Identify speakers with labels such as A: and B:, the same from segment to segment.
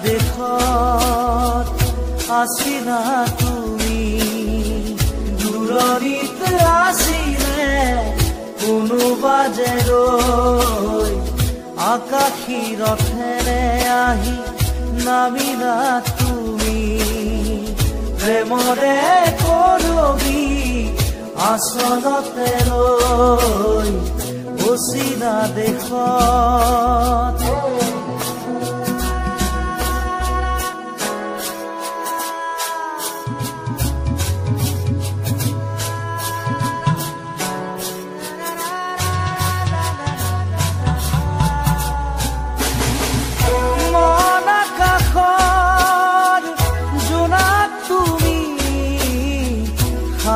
A: দেশত আছিলা তুমি দূৰণিত আছিলে কোনোবা যে ৰৈ আকাশী ৰথেৰে আহি নামিলা তুমি প্ৰেমৰে কৰবি আচলতে ৰৈ অচিনা দেশত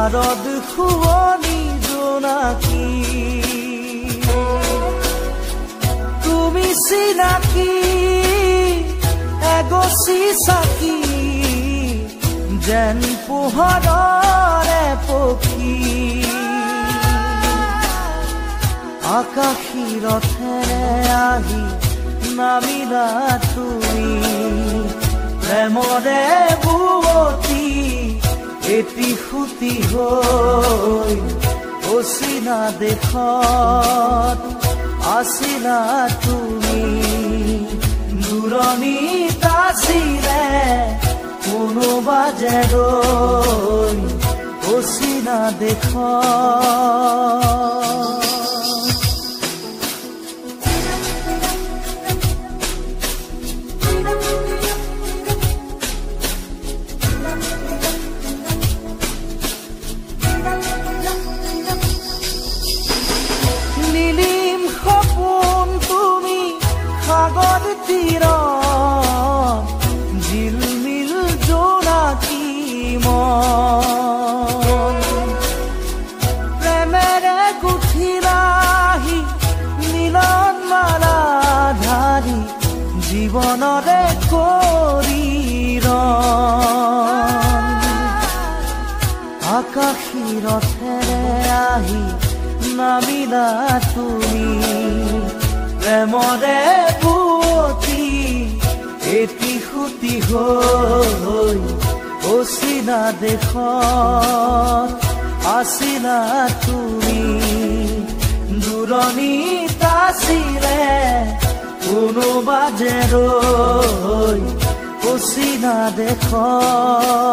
A: শাৰদ শুৱনি জোনাকী তুমি চিনাকি এগছি চাকি যেন পোহৰৰে পক্ষী আকাশী ৰথেৰে আহি নামিলা তুমি প্ৰেমৰে বুৱতী এটি সুতি হৈ অচিনা দেশত আছিলা তুমি দূৰণিত আছিলে কোনোবা যে ৰৈ অচিনা দেশত ঝিলমিল জোনাকী মন প্ৰেমেৰে গুঠিলাহি মিলন মালা ধাৰি জীৱনৰে কৰি আকাশী ৰথেৰে আহি নামিলা তুমি প্ৰেমৰে বুৱতী এটি সুতি হৈ অচিনা দেশত আছিলা তুমি দূৰণিত আছিলে কোনোবা যে ৰৈ অচিনা দেশত